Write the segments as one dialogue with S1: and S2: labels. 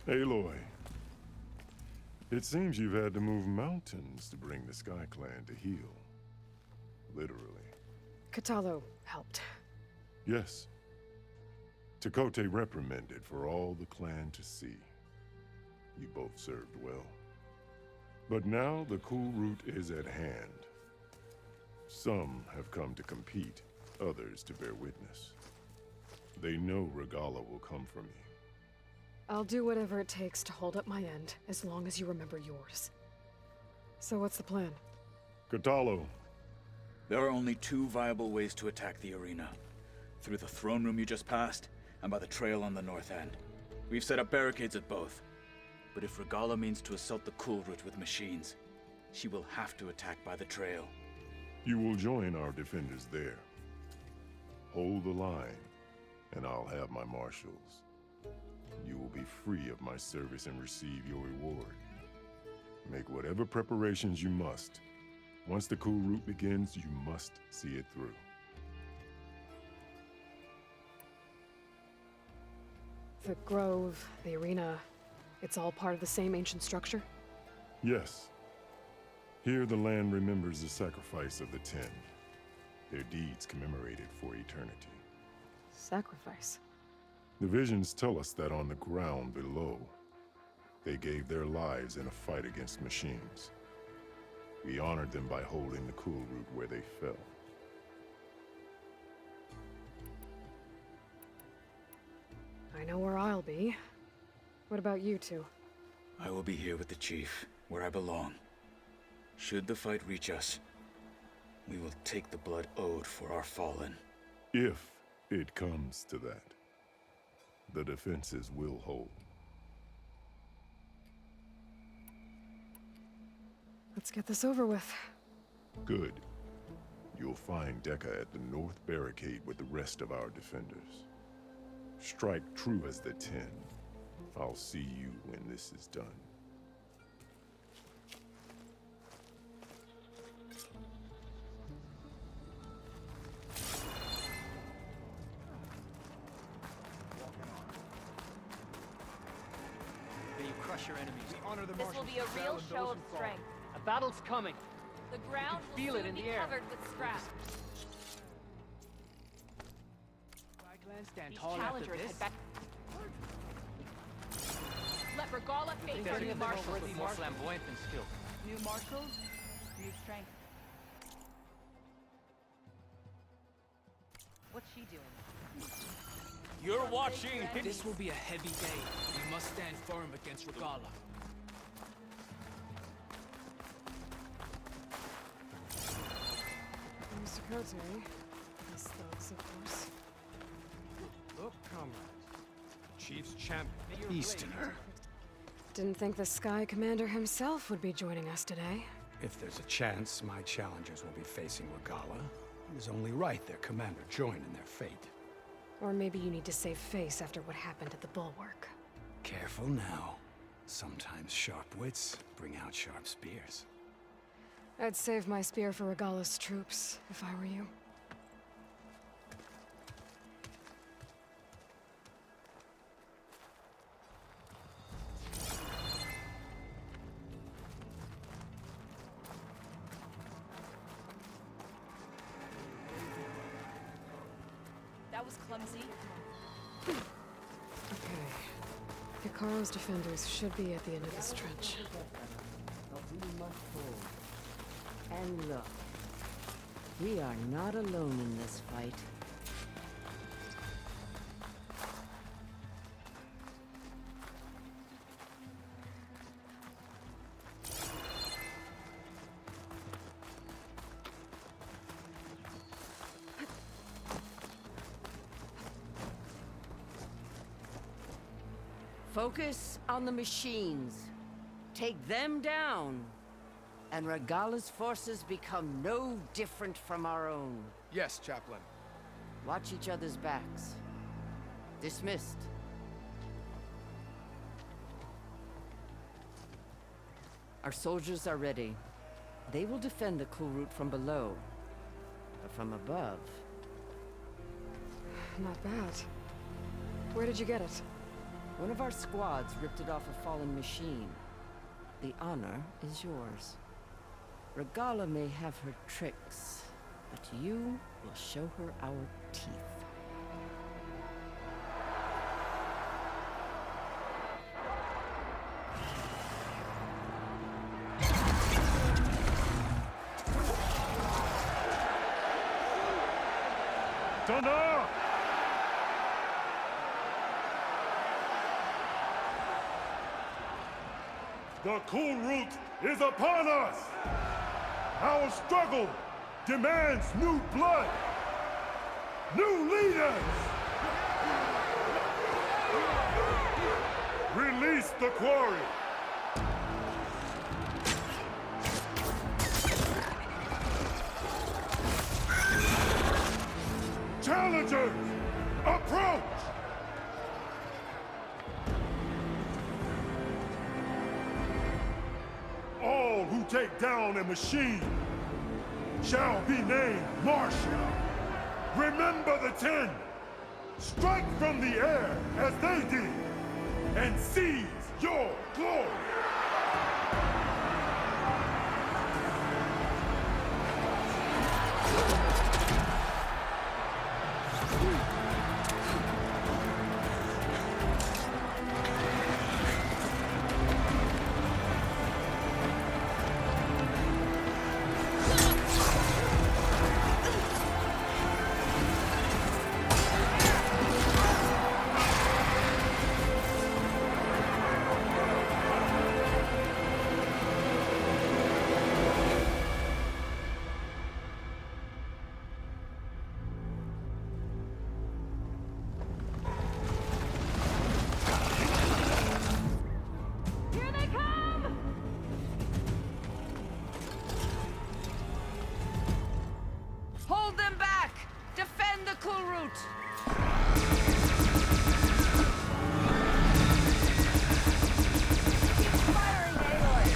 S1: Aloy, it seems you've had to move mountains to bring the Sky Clan to heal. Literally.
S2: Katalo helped.
S1: Yes. Tekote reprimanded for all the clan to see. You both served well. But now the cool route is at hand. Some have come to compete, others to bear witness. They know Regalla will come for me.
S2: I'll do whatever it takes to hold up my end, as long as you remember yours. So what's the plan?
S1: Katalo.
S3: There are only two viable ways to attack the arena. Through the throne room you just passed, and by the trail on the north end. We've set up barricades at both. But if Regalla means to assault the cool route with machines, she will have to attack by the trail.
S1: You will join our defenders there. Hold the line, and I'll have my marshals. You will be free of my service and receive your reward. Make whatever preparations you must. Once the cool route begins, you must see it through.
S2: The grove, the arena, it's all part of the same ancient structure?
S1: Yes. Here the land remembers the sacrifice of the Ten. Their deeds commemorated for eternity.
S2: Sacrifice?
S1: The visions tell us that on the ground below, they gave their lives in a fight against machines. We honored them by holding the cool route where they fell.
S2: I know where I'll be. What about you two?
S3: I will be here with the chief, where I belong. Should the fight reach us, we will take the blood owed for our fallen.
S1: If it comes to that, the defenses will hold.
S2: Let's get this over with.
S1: Good. You'll find Dekka at the north barricade with the rest of our defenders. Strike true as the Ten. I'll see you when this is done.
S4: May you crush your enemies. We honor the
S5: This will be a real show of strength.
S4: A battle's coming.
S5: The ground will
S4: feel it
S5: soon
S4: in
S5: be
S4: the air.
S5: covered with scrap.
S4: Stand
S5: These
S4: tall after
S5: challengers
S4: this.
S5: had back. Let Regalla face
S4: They're
S5: new
S4: the
S5: marshals.
S4: worthy, more flamboyant than skilled.
S5: New marshals, new strength. What's she doing?
S4: You're watching.
S6: This will be a heavy day. We must stand firm against Regalla.
S2: Mr. Kote. His thugs, of course.
S7: Look, comrades. Chief's champion.
S6: Easterner.
S2: Didn't think the Sky Commander himself would be joining us today.
S7: If there's a chance my challengers will be facing Regalla, it is only right their commander join in their fate.
S2: Or maybe you need to save face after what happened at the Bulwark.
S7: Careful now. Sometimes sharp wits bring out sharp spears.
S2: I'd save my spear for Regalla's troops, if I were you.
S5: That was clumsy.
S2: Okay. Hikaru's defenders should be at the end of this trench.
S8: We must hold. And look, we are not alone in this fight. Focus on the machines. Take them down. And Regalla's forces become no different from our own.
S7: Yes, Chaplain.
S8: Watch each other's backs. Dismissed. Our soldiers are ready. They will defend the cool route from below. But from above...
S2: Not bad. Where did you get it?
S8: One of our squads ripped it off a fallen machine. The honor is yours. Regala may have her tricks, but you will show her our teeth.
S1: Thunder! The cool route is upon us! Our struggle demands new blood! New leaders! Release the quarry! Challengers, approach! All who take down a machine shall be named Martial. Remember the 10. Strike from the air as they did, and seize your glory!
S8: Hold them back! Defend the cool route! Keep firing, Aloy!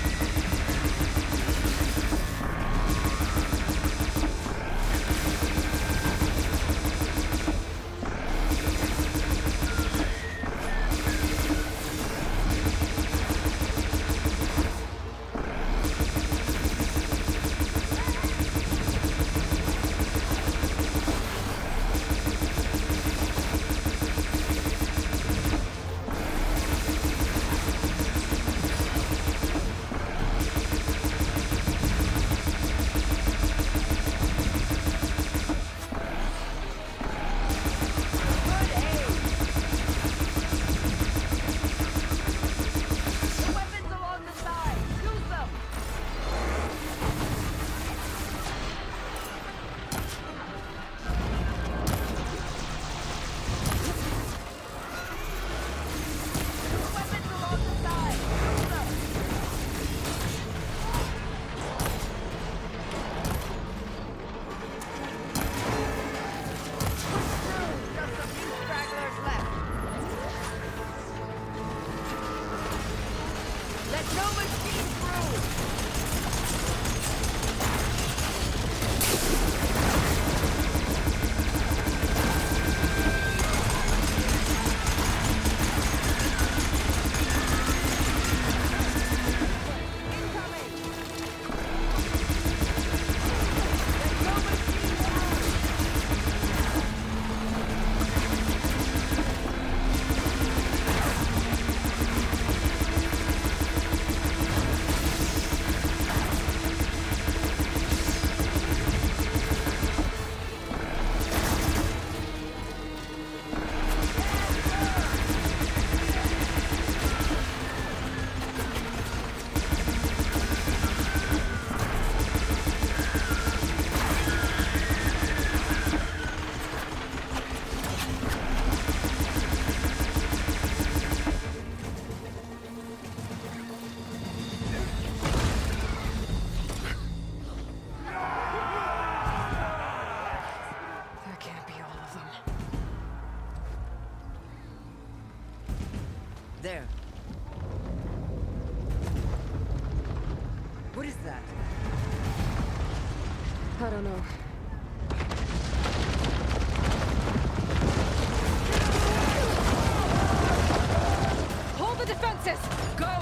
S8: There. What is that?
S2: I don't know. this!
S8: Go!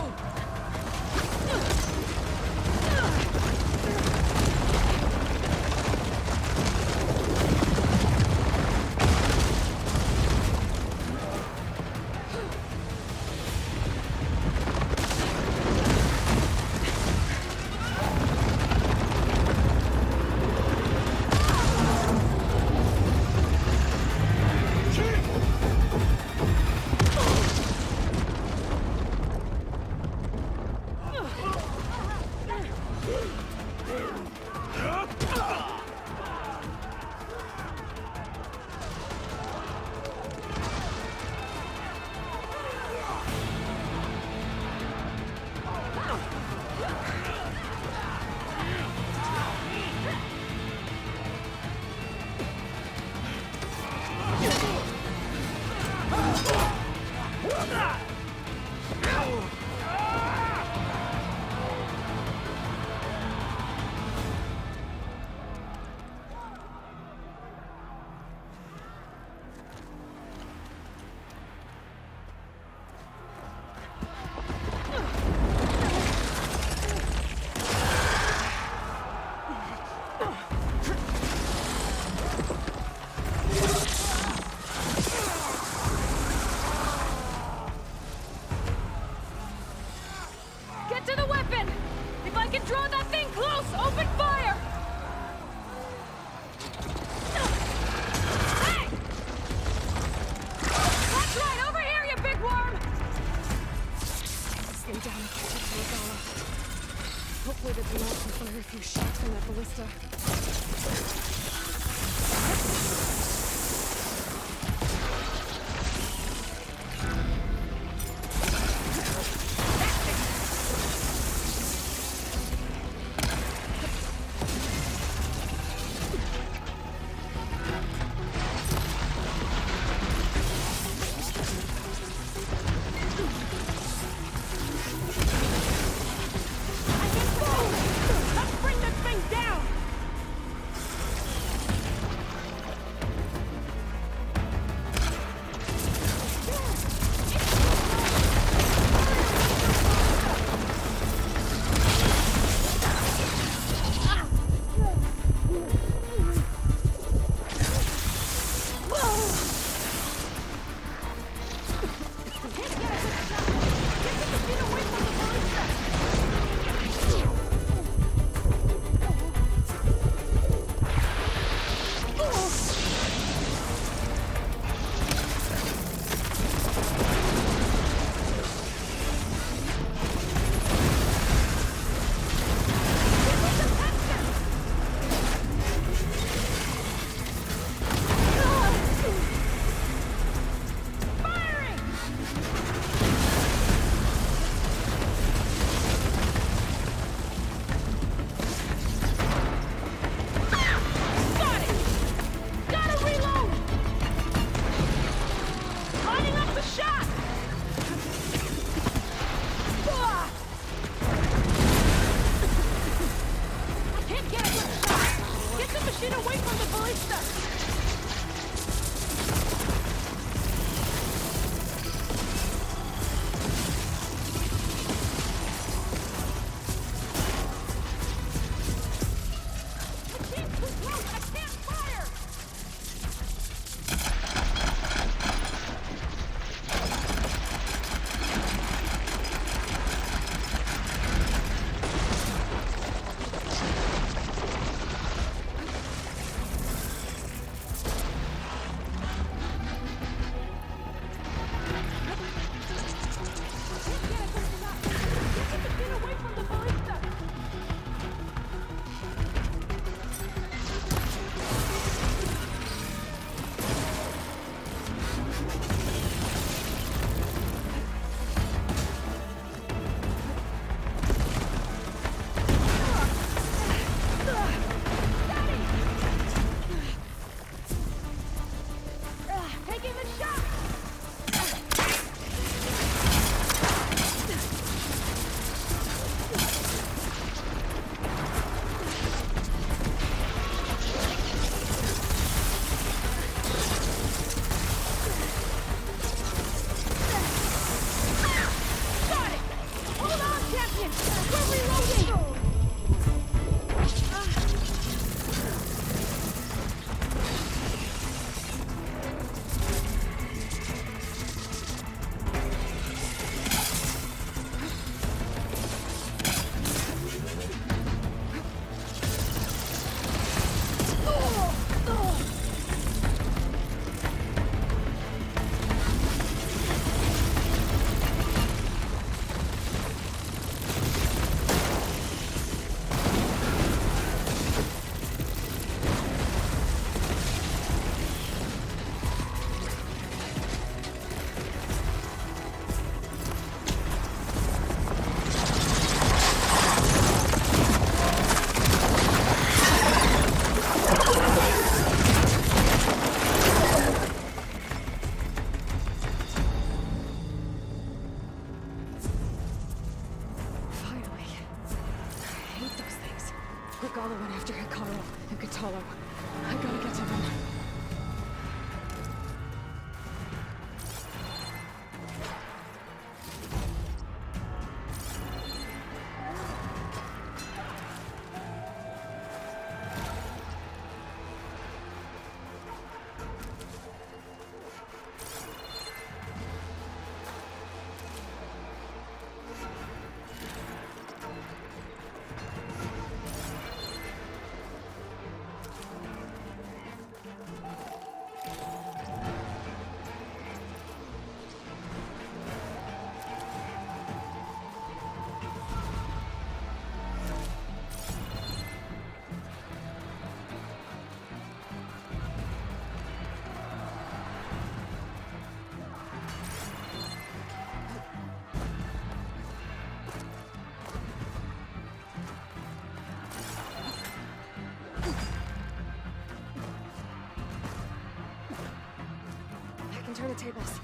S2: can turn the tables.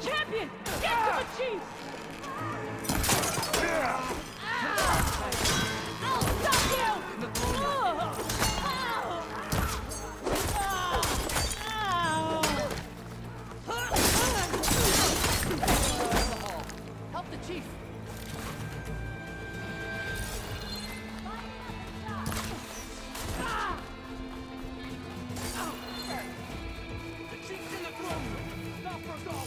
S5: Champion! Get to the chief! I'll stop you!
S6: Help the chief! The chief's in the throne room! Not for Gala!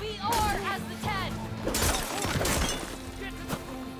S5: We are as the 10!
S6: Get to the throne!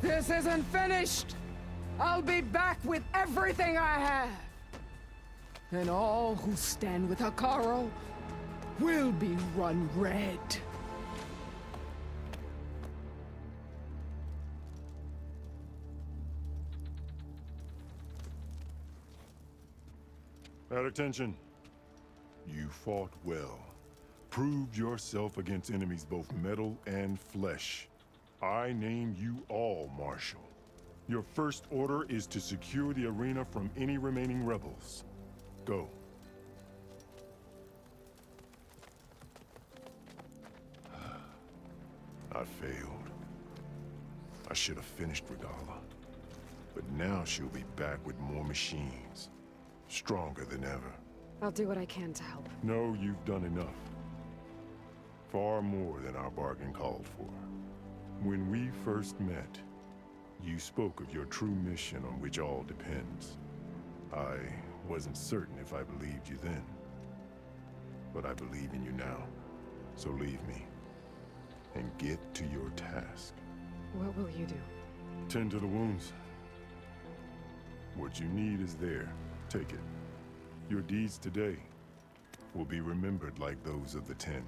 S8: This isn't finished! I'll be back with everything I have! And all who stand with Hekarro will be run red.
S1: At attention. You fought well. Proved yourself against enemies both metal and flesh. I name you all Marshal. Your first order is to secure the arena from any remaining rebels. Go. I failed. I should have finished Regala. But now she'll be back with more machines. Stronger than ever.
S2: I'll do what I can to help.
S1: No, you've done enough. Far more than our bargain called for. When we first met, you spoke of your true mission on which all depends. I wasn't certain if I believed you then. But I believe in you now. So leave me. And get to your task.
S2: What will you do?
S1: Tend to the wounds. What you need is there. Take it. Your deeds today will be remembered like those of the 10.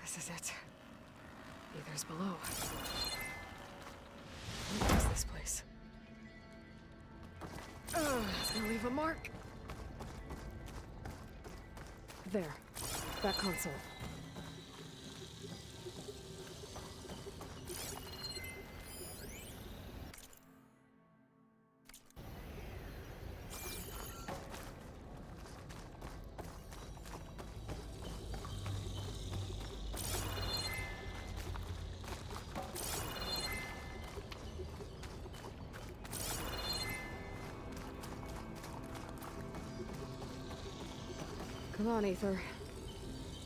S2: This is it. Ether's below. What is this place? It's gonna leave a mark. There. That console. Come on, Ether.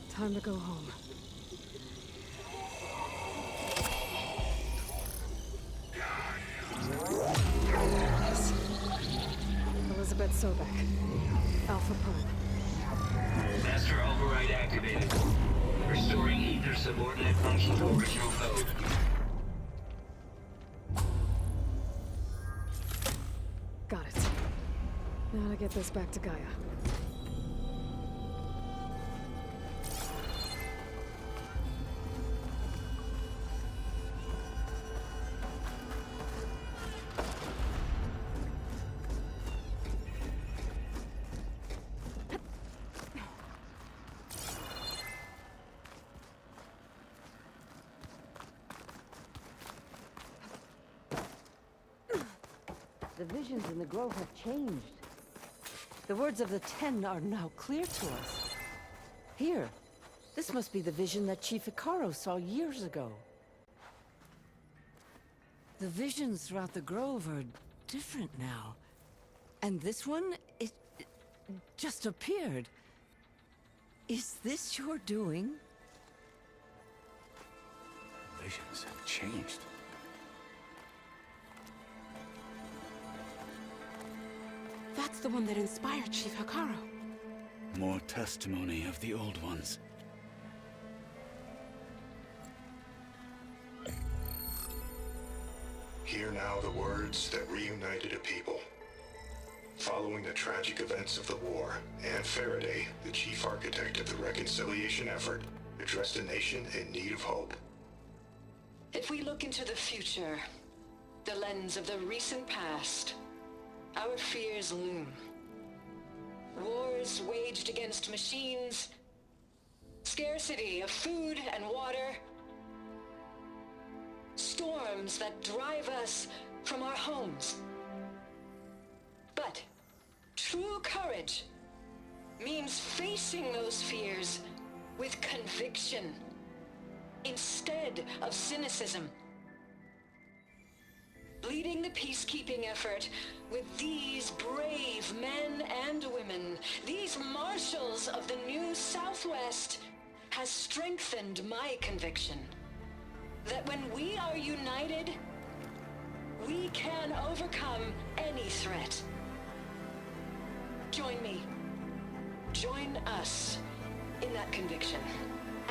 S2: Time to go home. Yes. Elizabeth Sobek. Alpha Prime.
S9: Master override activated. subordinate function to original code.
S2: Got it. Now to get this back to Gaia.
S8: The visions in the grove have changed. The words of the Ten are now clear to us. Here, this must be the vision that Chief Icaro saw years ago. The visions throughout the grove are different now. And this one, it just appeared. Is this your doing?
S7: Visions have changed.
S10: That's the one that inspired Chief Hikaru.
S3: More testimony of the old ones.
S11: Hear now the words that reunited a people. Following the tragic events of the war, Anne Faraday, the chief architect of the reconciliation effort, addressed a nation in need of hope.
S12: If we look into the future, the lens of the recent past, our fears loom. Wars waged against machines, scarcity of food and water, storms that drive us from our homes. But true courage means facing those fears with conviction instead of cynicism. Leading the peacekeeping effort with these brave men and women, these marshals of the new Southwest, has strengthened my conviction that when we are united, we can overcome any threat. Join me. Join us in that conviction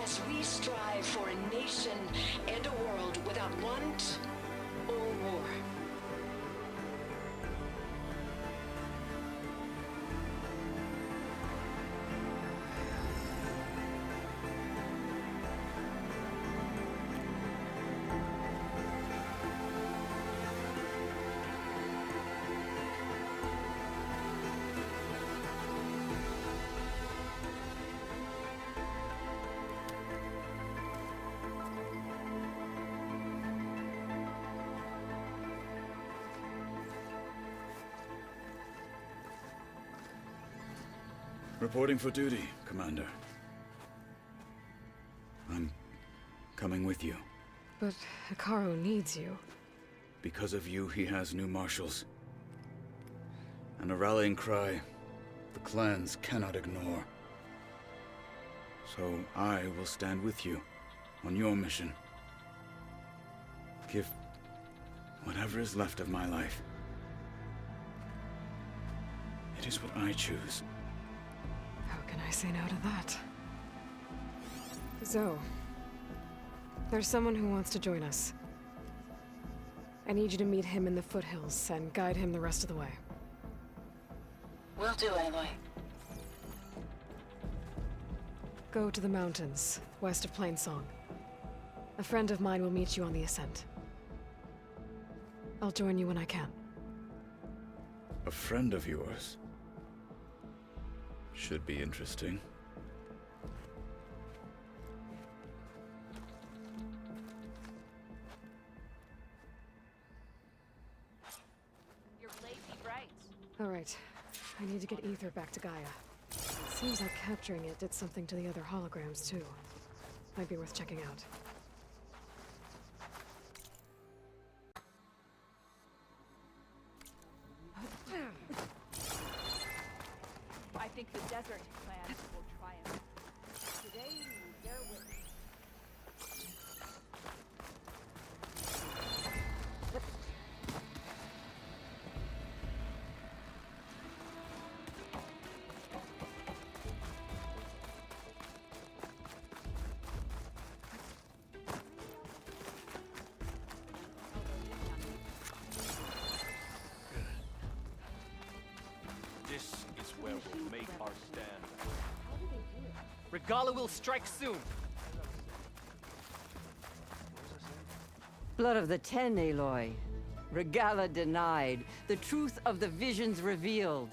S12: as we strive for a nation and a world without want or war.
S3: Reporting for duty, Commander. I'm coming with you.
S2: But Hikaru needs you.
S3: Because of you, he has new marshals. And a rallying cry the clans cannot ignore. So I will stand with you on your mission. Give whatever is left of my life. It is what I choose.
S2: How can I say no to that? Zoe, there's someone who wants to join us. I need you to meet him in the foothills and guide him the rest of the way.
S12: Will do, Aloy.
S2: Go to the mountains, west of Plainsong. A friend of mine will meet you on the ascent. I'll join you when I can.
S3: A friend of yours? Should be interesting.
S5: Your lazy bright.
S2: All right. I need to get Ether back to Gaia. Seems like capturing it did something to the other holograms, too. Might be worth checking out.
S5: I think the desert clan will triumph. Today, you bear witness.
S4: Regala will strike soon.
S8: Blood of the Ten, Aloy. Regala denied. The truth of the visions revealed.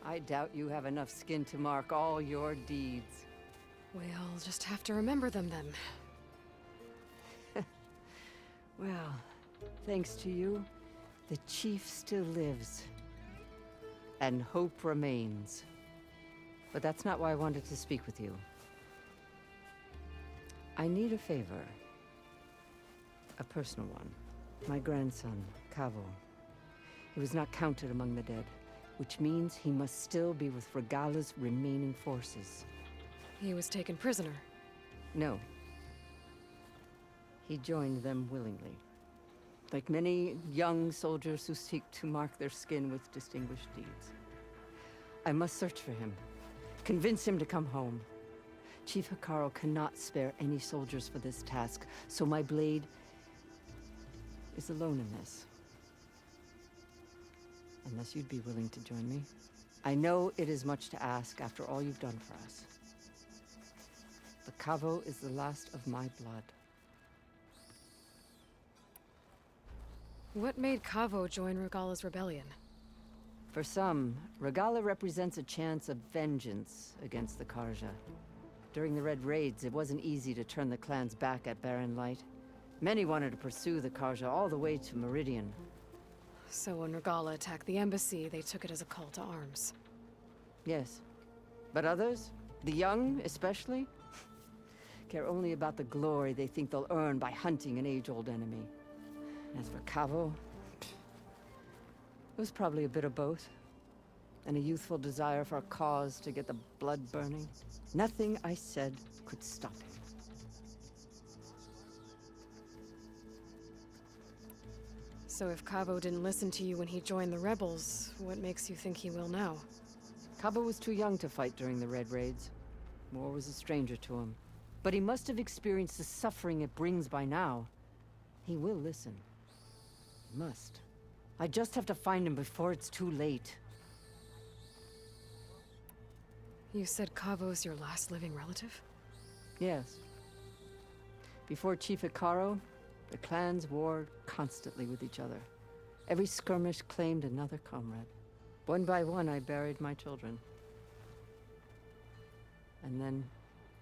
S8: I doubt you have enough skin to mark all your deeds.
S2: We'll just have to remember them then.
S8: Well, thanks to you, the Chief still lives. And hope remains. But that's not why I wanted to speak with you. I need a favor. A personal one. My grandson, Cavo. He was not counted among the dead, which means he must still be with Regala's remaining forces.
S2: He was taken prisoner.
S8: No. He joined them willingly. Like many young soldiers who seek to mark their skin with distinguished deeds. I must search for him. Convince him to come home. Chief Hikaru cannot spare any soldiers for this task, so my blade is alone in this. Unless you'd be willing to join me. I know it is much to ask after all you've done for us. But Cavo is the last of my blood.
S2: What made Cavo join Regala's rebellion?
S8: For some, Regala represents a chance of vengeance against the Karja. During the Red Raids, it wasn't easy to turn the clans back at Barren Light. Many wanted to pursue the Karja all the way to Meridian.
S2: So when Regala attacked the embassy, they took it as a call to arms.
S8: Yes. But others, the young especially, care only about the glory they think they'll earn by hunting an age-old enemy. As for Cavo, it was probably a bit of both. And a youthful desire for a cause to get the blood burning. Nothing I said could stop him.
S2: So if Cavo didn't listen to you when he joined the rebels, what makes you think he will now?
S8: Cavo was too young to fight during the Red Raids. War was a stranger to him. But he must have experienced the suffering it brings by now. He will listen. He must. I just have to find him before it's too late.
S2: You said Cavo's your last living relative?
S8: Yes. Before Chief Hikaru, the clans warred constantly with each other. Every skirmish claimed another comrade. One by one, I buried my children. And then,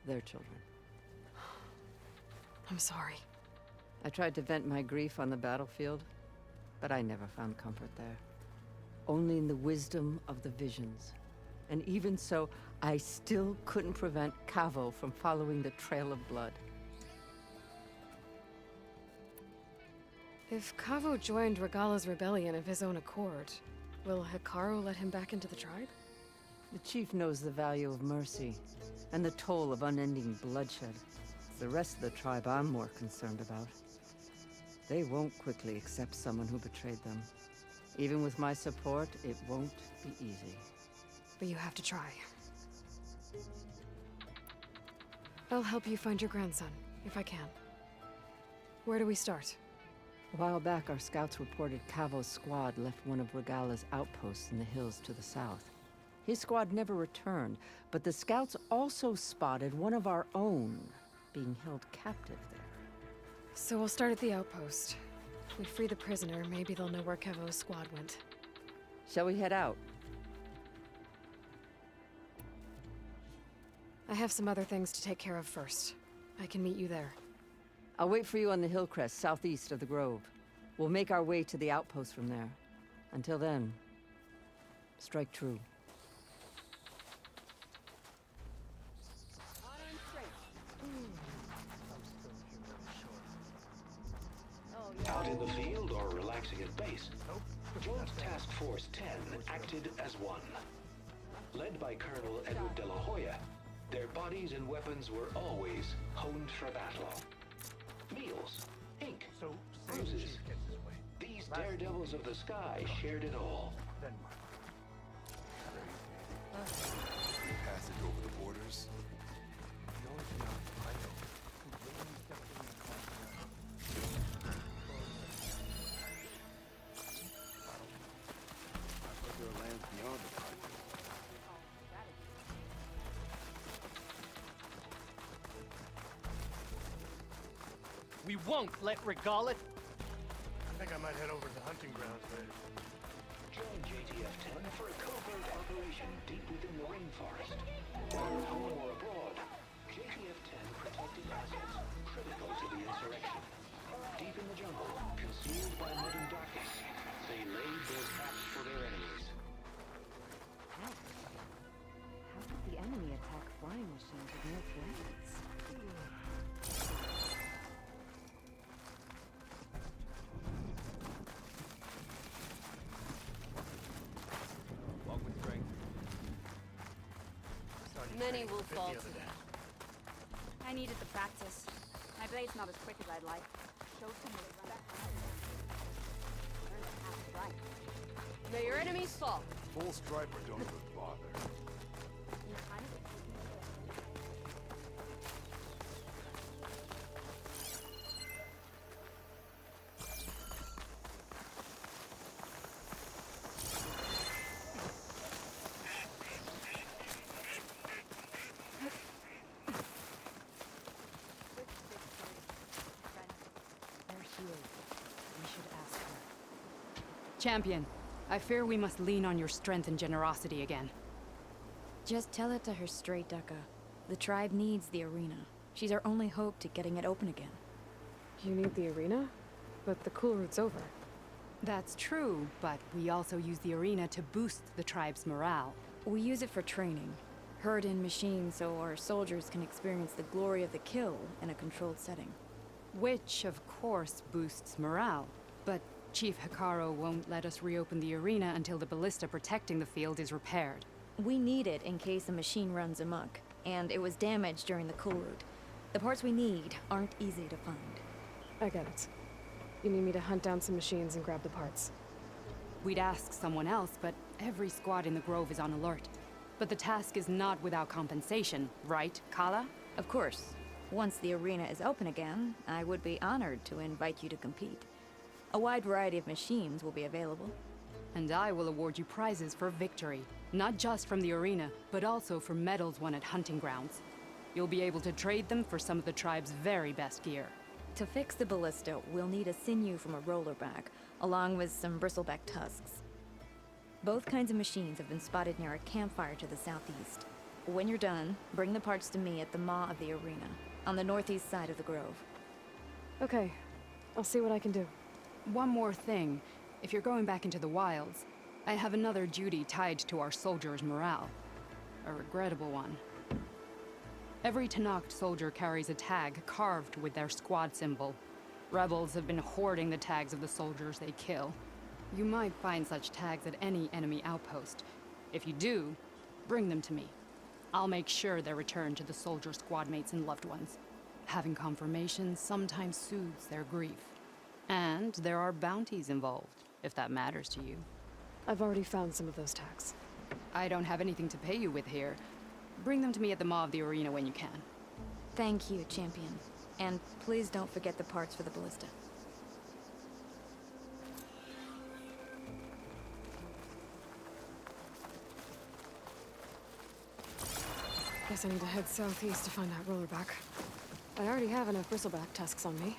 S8: their children.
S2: I'm sorry.
S8: I tried to vent my grief on the battlefield, but I never found comfort there. Only in the wisdom of the visions. And even so, I still couldn't prevent Cavo from following the trail of blood.
S2: If Cavo joined Regala's rebellion of his own accord, will Hikaru let him back into the tribe?
S8: The chief knows the value of mercy, and the toll of unending bloodshed. It's the rest of the tribe I'm more concerned about. They won't quickly accept someone who betrayed them. Even with my support, it won't be easy.
S2: But you have to try. I'll help you find your grandson, if I can. Where do we start?
S8: A while back, our scouts reported Cavo's squad left one of Regala's outposts in the hills to the south. His squad never returned, but the scouts also spotted one of our own being held captive there.
S2: So we'll start at the outpost. If we free the prisoner, maybe they'll know where Cavo's squad went.
S8: Shall we head out?
S2: I have some other things to take care of first. I can meet you there.
S8: I'll wait for you on the hill crest southeast of the grove. We'll make our way to the outpost from there. Until then, strike true.
S13: Out in the field or relaxing at base, Joint Task Force 10 acted as one. Led by Colonel Edward de la Hoya, their bodies and weapons were always honed for battle. Meals, ink, bruises. These daredevils of the sky shared it all.
S1: Free passage over the borders.
S4: We won't let Regala...
S14: I think I might head over to the hunting grounds later.
S13: Join JTF-10 for a covert operation deep within the rainforest. Whether at home or abroad, JTF-10 protected assets critical to the insurrection. Deep in the jungle, concealed by mud and darkness, they laid their traps for their enemies.
S5: How did the enemy attack flying machines with no blades?
S4: Walk with strength.
S14: Many will fall to
S5: I needed the practice. My blade's not as quick as I'd like. Show some respect. Learn to have it right.
S10: May your enemies fall.
S1: Full striper don't even bother.
S5: You kind of
S10: Champion, I fear we must lean on your strength and generosity again.
S15: Just tell it to her straight, Ducka. The tribe needs the arena. She's our only hope to getting it open again.
S2: You need the arena? But the cool route's over.
S10: That's true, but we also use the arena to boost the tribe's morale.
S15: We use it for training. Herd in machines so our soldiers can experience the glory of the kill in a controlled setting.
S10: Which, of course, boosts morale. But Chief Hikaru won't let us reopen the arena until the ballista protecting the field is repaired.
S15: We need it in case a machine runs amok, and it was damaged during the cool route. The parts we need aren't easy to find.
S2: I get it. You need me to hunt down some machines and grab the parts.
S10: We'd ask someone else, but every squad in the Grove is on alert. But the task is not without compensation, right, Kala?
S15: Of course. Once the arena is open again, I would be honored to invite you to compete. A wide variety of machines will be available.
S10: And I will award you prizes for victory. Not just from the arena, but also for medals won at hunting grounds. You'll be able to trade them for some of the tribe's very best gear.
S15: To fix the ballista, we'll need a sinew from a rollerback, along with some bristleback tusks. Both kinds of machines have been spotted near a campfire to the southeast. When you're done, bring the parts to me at the maw of the arena, on the northeast side of the Grove.
S2: Okay, I'll see what I can do.
S10: One more thing. If you're going back into the wilds, I have another duty tied to our soldiers' morale. A regrettable one. Every Tenakth soldier carries a tag carved with their squad symbol. Rebels have been hoarding the tags of the soldiers they kill. You might find such tags at any enemy outpost. If you do, bring them to me. I'll make sure they're returned to the soldier squad mates and loved ones. Having confirmation sometimes soothes their grief. And there are bounties involved, if that matters to you.
S2: I've already found some of those tags.
S10: I don't have anything to pay you with here. Bring them to me at the maw of the arena when you can.
S15: Thank you, Champion. And please don't forget the parts for the ballista.
S2: Guess I need to head southeast to find that rollerback. I already have enough bristleback tusks on me.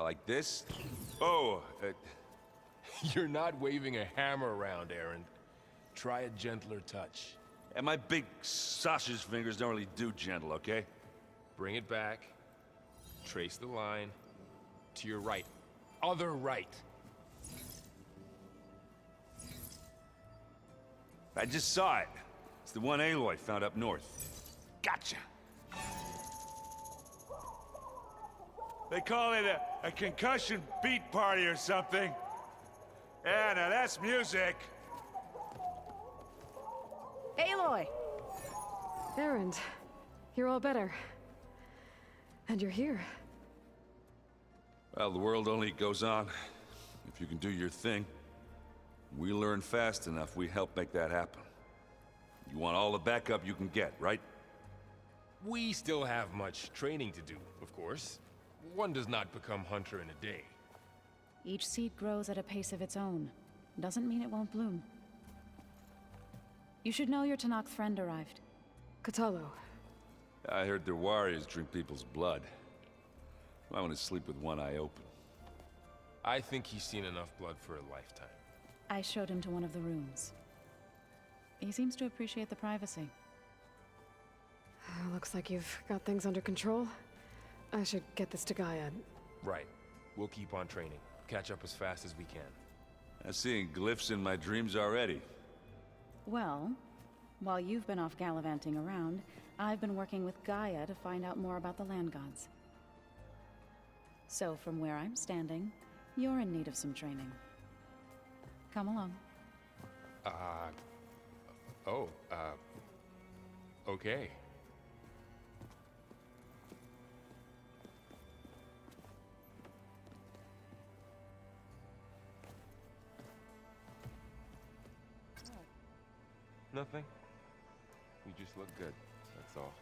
S16: Like this? Oh, you're not waving a hammer around, Aaron. Try a gentler touch.
S17: And my big sausage fingers don't really do gentle, okay?
S16: Bring it back. Trace the line. To your right. Other right.
S17: I just saw it. It's the one Aloy found up north. Gotcha! They call it a concussion beat party or something. Yeah, now that's music.
S15: Aloy!
S2: Erend, you're all better. And you're here.
S17: Well, the world only goes on if you can do your thing. We learn fast enough, we help make that happen.
S18: You want all the backup you can get, right?
S16: We still have much training to do, of course. One does not become hunter in a day.
S19: Each seed grows at a pace of its own. Doesn't mean it won't bloom. You should know your Tanakh friend arrived.
S2: Katalo.
S18: I heard their warriors drink people's blood. I want to sleep with one eye open.
S16: I think he's seen enough blood for a lifetime.
S19: I showed him to one of the rooms. He seems to appreciate the privacy.
S2: Looks like you've got things under control. I should get this to Gaia.
S16: Right. We'll keep on training. Catch up as fast as we can.
S18: I'm seeing glyphs in my dreams already.
S19: Well, while you've been off gallivanting around, I've been working with Gaia to find out more about the land gods. So from where I'm standing, you're in need of some training. Come along.
S16: Okay. Nothing. You just look good, that's all.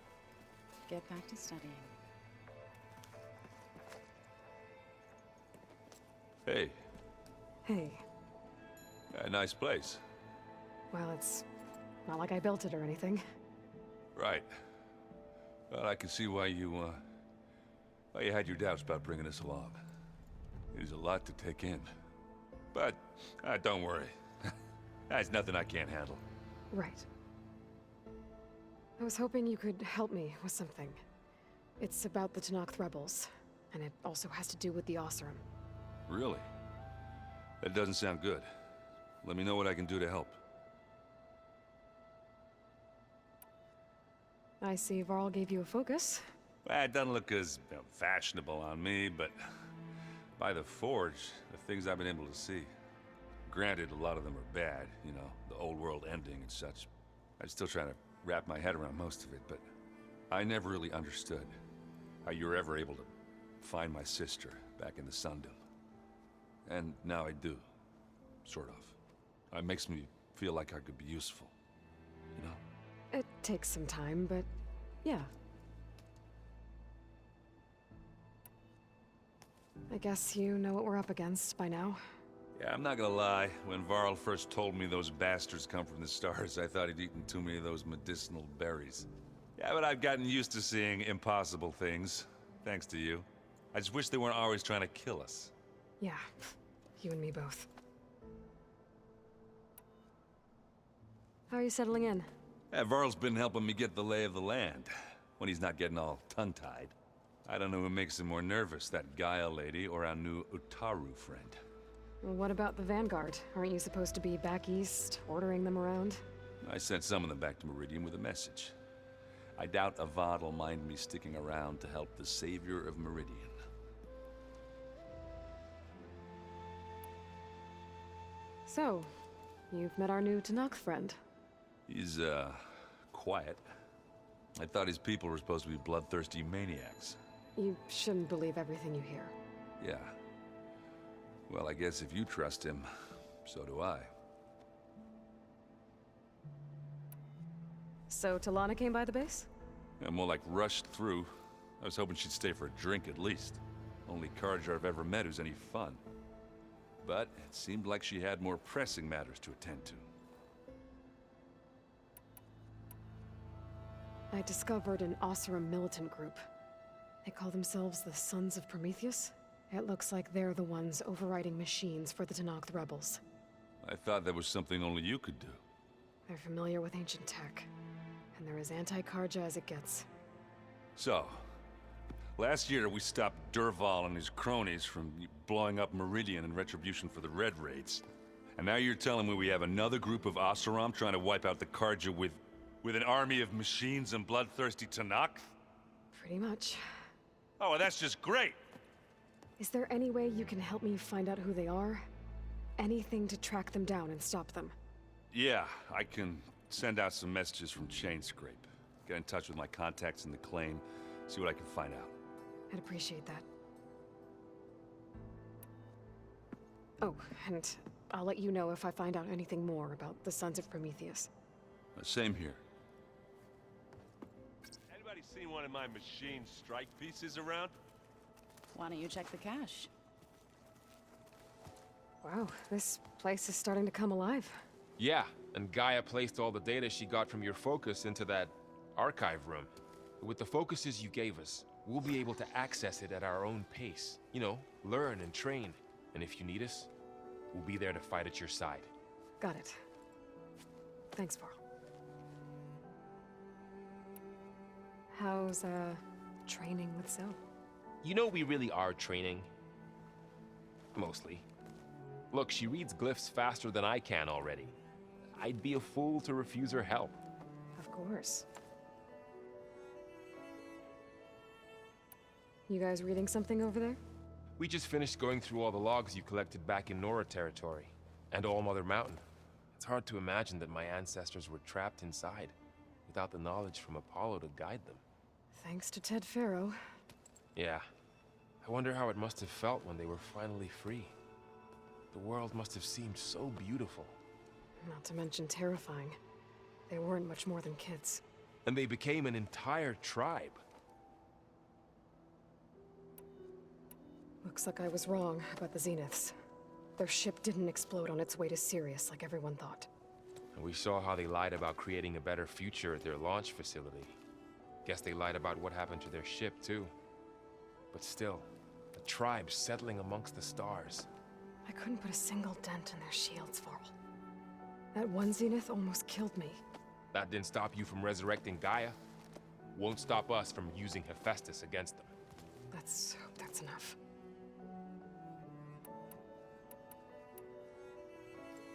S19: Get back to studying.
S18: Hey.
S2: Hey.
S18: A nice place.
S2: Well, it's not like I built it or anything.
S18: Right. Well, I can see why you had your doubts about bringing us along. It is a lot to take in. But, don't worry. That's nothing I can't handle.
S2: Right. I was hoping you could help me with something. It's about the Tanakh rebels, and it also has to do with the Oseram.
S18: Really? That doesn't sound good. Let me know what I can do to help.
S2: I see Varl gave you a focus.
S18: Well, it doesn't look as fashionable on me, but by the Forge, the things I've been able to see. Granted, a lot of them are bad, you know, the old world ending and such. I'm still trying to wrap my head around most of it, but I never really understood how you were ever able to find my sister back in the Sundom. And now I do, sort of. It makes me feel like I could be useful, you know?
S2: It takes some time, but yeah. I guess you know what we're up against by now.
S18: Yeah, I'm not gonna lie. When Varl first told me those bastards come from the stars, I thought he'd eaten too many of those medicinal berries. Yeah, but I've gotten used to seeing impossible things, thanks to you. I just wish they weren't always trying to kill us.
S2: Yeah, you and me both. How are you settling in?
S18: Yeah, Varl's been helping me get the lay of the land, when he's not getting all tongue-tied. I don't know who makes him more nervous, that Gaia lady or our new Utaru friend.
S2: What about the Vanguard? Aren't you supposed to be back east, ordering them around?
S18: I sent some of them back to Meridian with a message. I doubt Avad will mind me sticking around to help the savior of Meridian.
S2: So, you've met our new Tanakh friend.
S18: He's, quiet. I thought his people were supposed to be bloodthirsty maniacs.
S2: You shouldn't believe everything you hear.
S18: Yeah. Well, I guess if you trust him, so do I.
S2: So Talana came by the base?
S18: Yeah, more like rushed through. I was hoping she'd stay for a drink at least. Only Carja I've ever met who's any fun. But it seemed like she had more pressing matters to attend to.
S2: I discovered an Oseram militant group. They call themselves the Sons of Prometheus. It looks like they're the ones overriding machines for the Tanakh rebels.
S18: I thought that was something only you could do.
S2: They're familiar with ancient tech, and they're as anti-Carja as it gets.
S18: So, last year we stopped Durval and his cronies from blowing up Meridian in retribution for the Red Raids. And now you're telling me we have another group of Oseram trying to wipe out the Carja with an army of machines and bloodthirsty Tanakh?
S2: Pretty much.
S18: Oh, well, that's just great!
S2: Is there any way you can help me find out who they are? Anything to track them down and stop them?
S18: Yeah, I can send out some messages from Chainscrape. Get in touch with my contacts in the claim, see what I can find out.
S2: I'd appreciate that. Oh, and I'll let you know if I find out anything more about the Sons of Prometheus.
S18: Same here.
S16: Anybody seen one of my machine strike pieces around?
S19: Why don't you check the cache?
S2: Wow, this place is starting to come alive.
S20: Yeah, and Gaia placed all the data she got from your focus into that archive room. With the focuses you gave us, we'll be able to access it at our own pace. You know, learn and train. And if you need us, we'll be there to fight at your side.
S2: Got it. Thanks, Varl. How's, training with Zoe?
S20: You know we really are training. Mostly. Look, she reads glyphs faster than I can already. I'd be a fool to refuse her help.
S2: Of course. You guys reading something over there?
S20: We just finished going through all the logs you collected back in Nora territory, and All Mother Mountain. It's hard to imagine that my ancestors were trapped inside, without the knowledge from Apollo to guide them.
S2: Thanks to Ted Faro.
S20: Yeah. I wonder how it must have felt when they were finally free. The world must have seemed so beautiful.
S2: Not to mention terrifying. They weren't much more than kids.
S20: And they became an entire tribe.
S2: Looks like I was wrong about the Zeniths. Their ship didn't explode on its way to Sirius like everyone thought.
S20: And we saw how they lied about creating a better future at their launch facility. Guess they lied about what happened to their ship, too. But still, the tribe settling amongst the stars.
S2: I couldn't put a single dent in their shields, Varl. That one Zenith almost killed me.
S20: That didn't stop you from resurrecting Gaia. Won't stop us from using Hephaestus against them.
S2: Let's hope that's enough.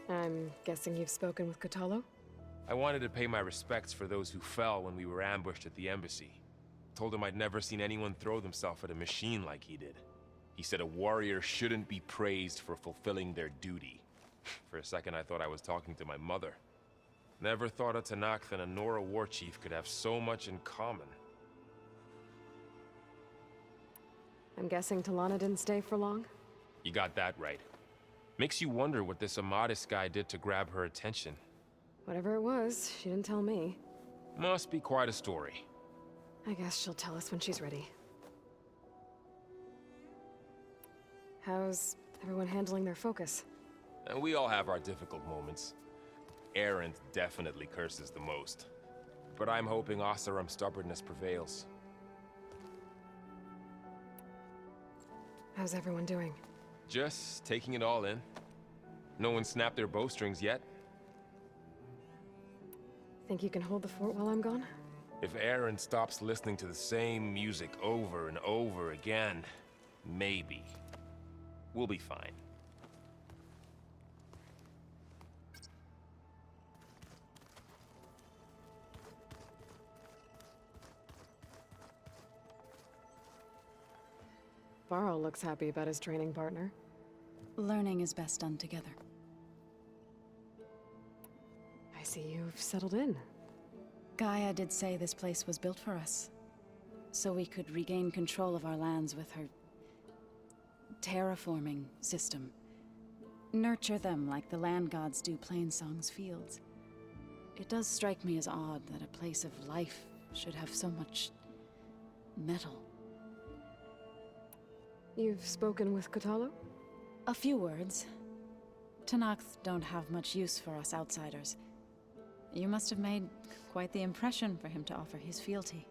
S2: I'm guessing you've spoken with Kotallo?
S20: I wanted to pay my respects for those who fell when we were ambushed at the embassy. Told him I'd never seen anyone throw themselves at a machine like he did. He said a warrior shouldn't be praised for fulfilling their duty. For a second I thought I was talking to my mother. Never thought a Tenakth and a Nora war chief could have so much in common.
S2: I'm guessing Talana didn't stay for long?
S20: You got that right. Makes you wonder what this Amadis guy did to grab her attention.
S2: Whatever it was, she didn't tell me.
S20: Must be quite a story.
S2: I guess she'll tell us when she's ready. How's everyone handling their focus?
S20: And we all have our difficult moments. Erend definitely curses the most. But I'm hoping Oseram's stubbornness prevails.
S2: How's everyone doing?
S20: Just taking it all in. No one snapped their bowstrings yet.
S2: Think you can hold the fort while I'm gone?
S20: If Erend stops listening to the same music over and over again, maybe. We'll be fine.
S2: Varl looks happy about his training partner.
S19: Learning is best done together.
S2: I see you've settled in.
S19: Gaia did say this place was built for us, so we could regain control of our lands with her terraforming system. Nurture them like the land gods do Plainsong's fields. It does strike me as odd that a place of life should have so much metal.
S2: You've spoken with Kotallo?
S19: A few words. Tenakth don't have much use for us outsiders. You must have made quite the impression for him to offer his fealty.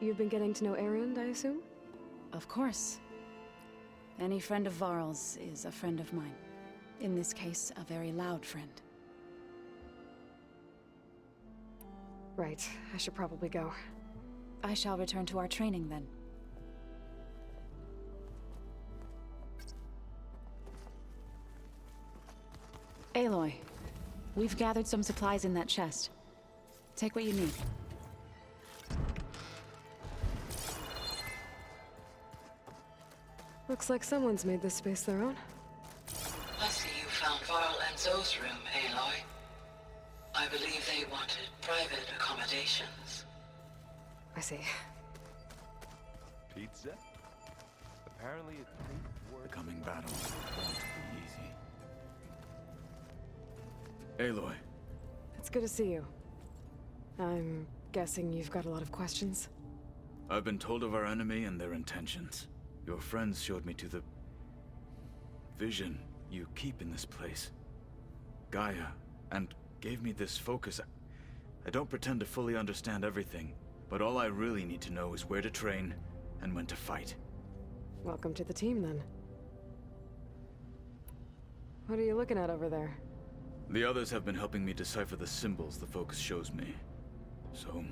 S2: You've been getting to know Erend, I assume?
S19: Of course. Any friend of Varl's is a friend of mine. In this case, a very loud friend.
S2: Right. I should probably go.
S19: I shall return to our training then. Aloy, we've gathered some supplies in that chest. Take what you need.
S2: Looks like someone's made this space their own.
S9: I see you found Varl and Zoe's room, Aloy. I believe they wanted private accommodations.
S2: I see.
S16: Pizza? Apparently it
S3: The coming battle won't be easy. Aloy.
S2: It's good to see you. I'm guessing you've got a lot of questions?
S3: I've been told of our enemy and their intentions. Your friends showed me to the vision you keep in this place, Gaia, and gave me this focus. I don't pretend to fully understand everything, but all I really need to know is where to train and when to fight.
S2: Welcome to the team, then. What are you looking at over there?
S3: The others have been helping me decipher the symbols the focus shows me. So,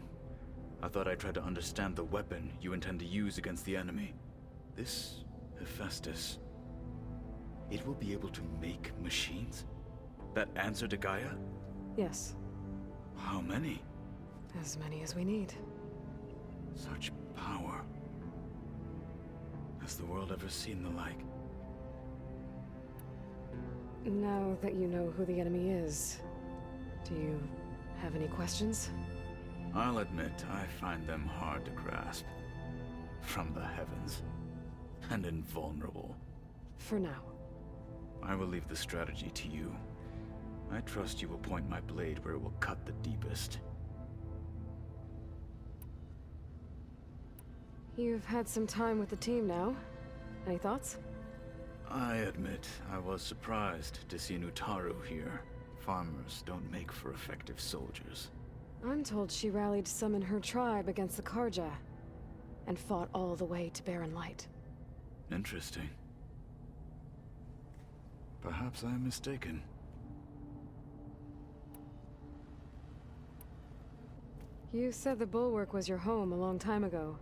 S3: I thought I'd try to understand the weapon you intend to use against the enemy. This Hephaestus, it will be able to make machines? That answer to Gaia?
S2: Yes.
S3: How many?
S2: As many as we need.
S3: Such power. Has the world ever seen the like?
S2: Now that you know who the enemy is, do you have any questions?
S3: I'll admit, I find them hard to grasp. From the heavens. And invulnerable.
S2: For now.
S3: I will leave the strategy to you. I trust you will point my blade where it will cut the deepest.
S2: You've had some time with the team now. Any thoughts?
S3: I admit, I was surprised to see NotPRO here. Farmers don't make for effective soldiers.
S2: I'm told she rallied some in her tribe against the Karja, and fought all the way to Barren Light.
S3: Interesting. Perhaps I am mistaken.
S2: You said the Bulwark was your home a long time ago.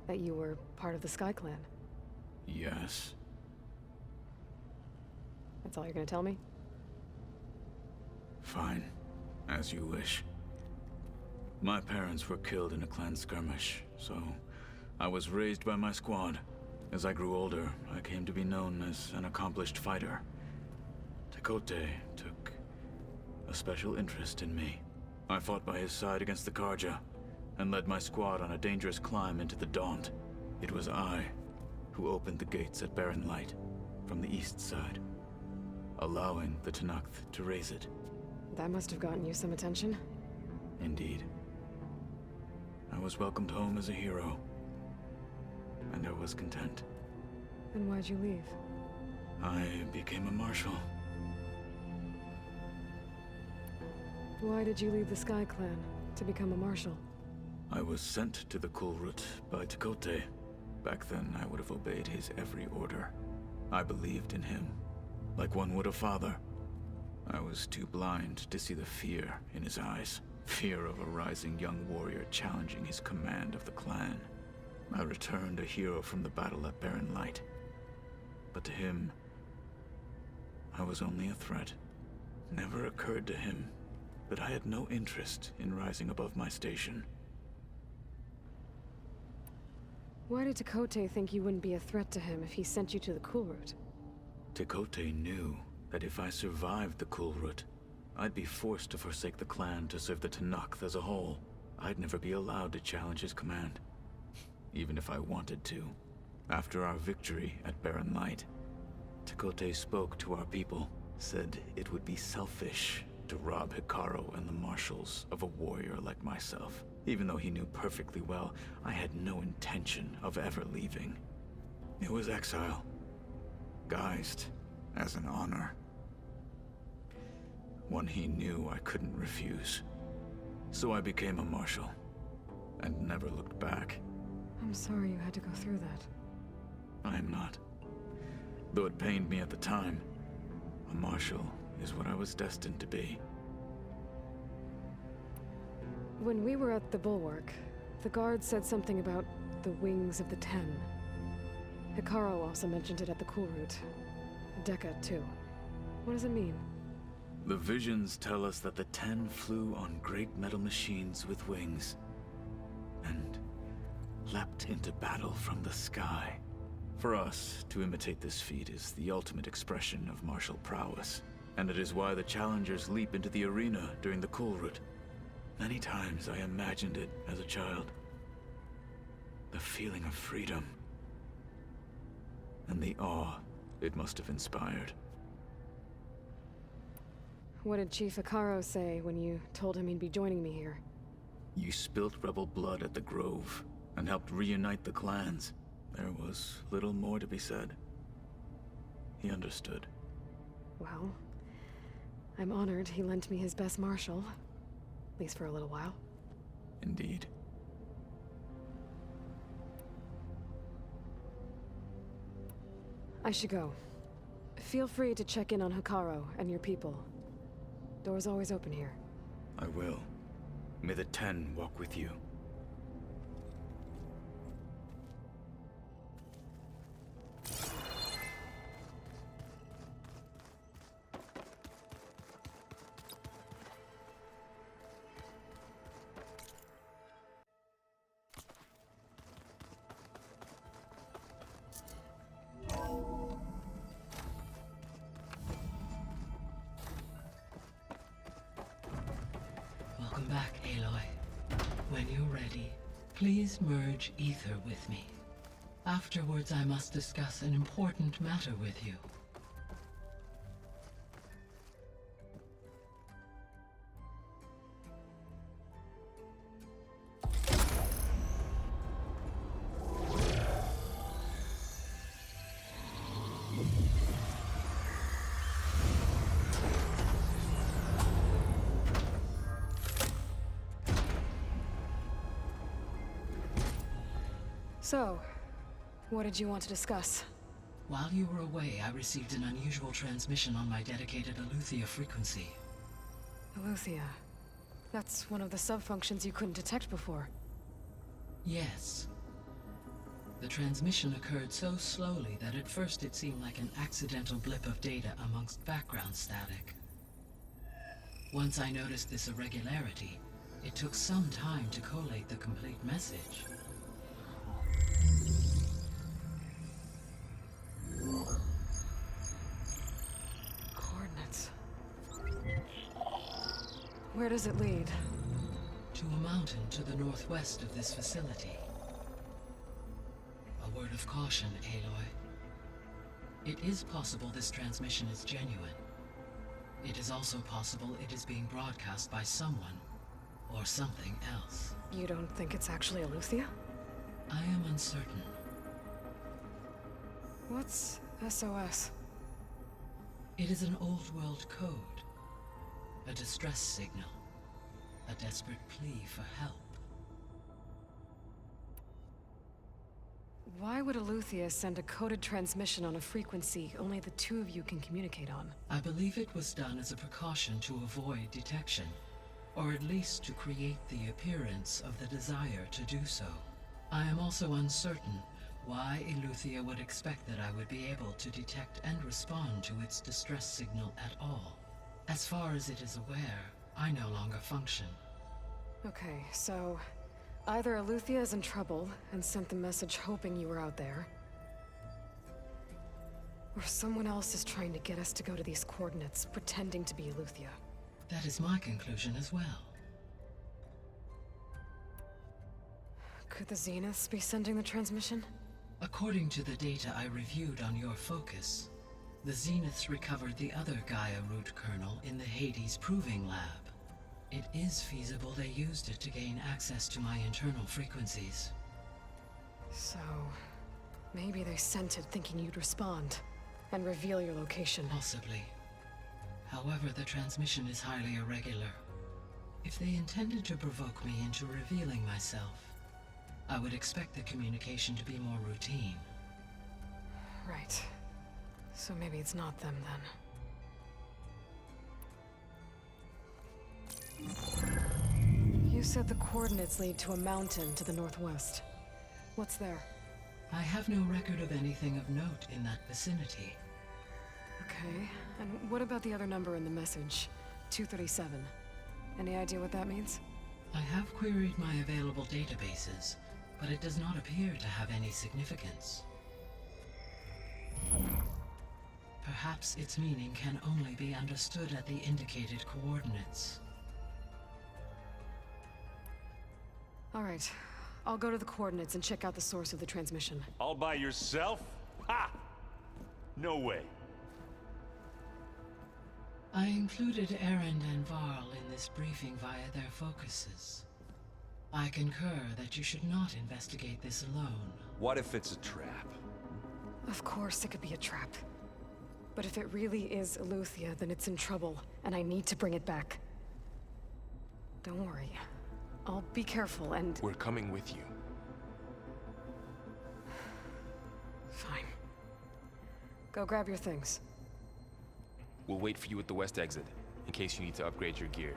S2: That you were part of the Sky Clan.
S3: Yes.
S2: That's all you're gonna tell me?
S3: Fine. As you wish. My parents were killed in a clan skirmish, so I was raised by my squad. As I grew older, I came to be known as an accomplished fighter. Tekote took a special interest in me. I fought by his side against the Karja, and led my squad on a dangerous climb into the Daunt. It was I who opened the gates at Barren Light, from the east side, allowing the Tenakth to raise it.
S2: That must have gotten you some attention.
S3: Indeed. I was welcomed home as a hero, and I was content.
S2: Then why'd you leave?
S3: I became a marshal.
S2: Why did you leave the Sky Clan to become a marshal?
S3: I was sent to the Kulrut by Tekote. Back then, I would have obeyed his every order. I believed in him, like one would a father. I was too blind to see the fear in his eyes. Fear of a rising young warrior challenging his command of the clan. I returned a hero from the battle at Barren Light. But to him, I was only a threat. Never occurred to him that I had no interest in rising above my station.
S2: Why did Tekote think you wouldn't be a threat to him if he sent you to the Kulrut?
S3: Tekote knew that if I survived the Kulrut, I'd be forced to forsake the clan to serve the Tenakth as a whole. I'd never be allowed to challenge his command, even if I wanted to. After our victory at Barren Light, Tekote spoke to our people, said it would be selfish to rob Hikaru and the marshals of a warrior like myself. Even though he knew perfectly well, I had no intention of ever leaving. It was exile, guised as an honor. One he knew I couldn't refuse. So I became a marshal, and never looked back.
S2: I'm sorry you had to go through that.
S3: I am not. Though it pained me at the time, a marshal is what I was destined to be.
S2: When we were at the Bulwark, the guard said something about the Wings of the Ten. Hikaru also mentioned it at the Kulrut. Dekka, too. What does it mean?
S3: The visions tell us that the Ten flew on great metal machines with wings, and leapt into battle from the sky. For us, to imitate this feat is the ultimate expression of martial prowess, and it is why the challengers leap into the arena during the Kulrut. Many times I imagined it as a child. The feeling of freedom, and the awe it must have inspired.
S2: What did Chief Hikaro say when you told him he'd be joining me here?
S3: You spilt rebel blood at the Grove and helped reunite the clans. There was little more to be said. He understood.
S2: Well, I'm honored he lent me his best marshal. At least for a little while.
S3: Indeed.
S2: I should go. Feel free to check in on Hikaro and your people. Door's always open here.
S3: I will. May the Ten walk with you.
S21: Welcome back, Aloy. When you're ready, please merge ether with me. Afterwards, I must discuss an important matter with you.
S2: So, what did you want to discuss?
S21: While you were away, I received an unusual transmission on my dedicated Aletheia frequency.
S2: Aletheia. That's one of the sub-functions you couldn't detect before.
S21: Yes. The transmission occurred so slowly that at first it seemed like an accidental blip of data amongst background static. Once I noticed this irregularity, it took some time to collate the complete message.
S2: Coordinates. Where does it lead?
S21: To a mountain to the northwest of this facility. A word of caution, Aloy. It is possible this transmission is genuine. It is also possible it is being broadcast by someone or something else.
S2: You don't think it's actually Aletheia?
S21: I am uncertain.
S2: What's SOS?
S21: It is an old-world code. A distress signal. A desperate plea for help.
S2: Why would Aletheia send a coded transmission on a frequency only the two of you can communicate on?
S21: I believe it was done as a precaution to avoid detection, or at least to create the appearance of the desire to do so. I am also uncertain why Aletheia would expect that I would be able to detect and respond to its distress signal at all. As far as it is aware, I no longer function.
S2: Okay, so either Aletheia is in trouble and sent the message hoping you were out there, or someone else is trying to get us to go to these coordinates, pretending to be Aletheia.
S21: That is my conclusion as well.
S2: Could the Zeniths be sending the transmission?
S21: According to the data I reviewed on your focus, the Zeniths recovered the other Gaia root kernel in the Hades Proving Lab. It is feasible they used it to gain access to my internal frequencies.
S2: So, maybe they sent it thinking you'd respond and reveal your location.
S21: Possibly. However, the transmission is highly irregular. If they intended to provoke me into revealing myself, I would expect the communication to be more routine.
S2: Right. So maybe it's not them then. You said the coordinates lead to a mountain to the northwest. What's there?
S21: I have no record of anything of note in that vicinity.
S2: Okay, and what about the other number in the message? 237. Any idea what that means?
S21: I have queried my available databases, but it does not appear to have any significance. Perhaps its meaning can only be understood at the indicated coordinates.
S2: All right, I'll go to the coordinates and check out the source of the transmission.
S22: All by yourself? Ha! No way.
S21: I included Erend and Varl in this briefing via their focuses. I concur that you should not investigate this alone.
S18: What if it's a trap?
S2: Of course it could be a trap. But if it really is Eleuthia, then it's in trouble, and I need to bring it back. Don't worry. I'll be careful and...
S20: We're coming with you.
S2: Fine. Go grab your things.
S20: We'll wait for you at the west exit, in case you need to upgrade your gear.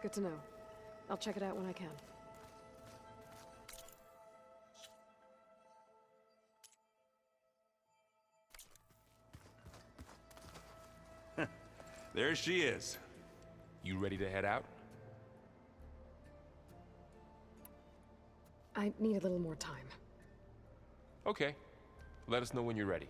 S2: Good to know. I'll check it out when I can.
S18: There she is.
S20: You ready to head out?
S2: I need a little more time.
S20: Okay. Let us know when you're ready.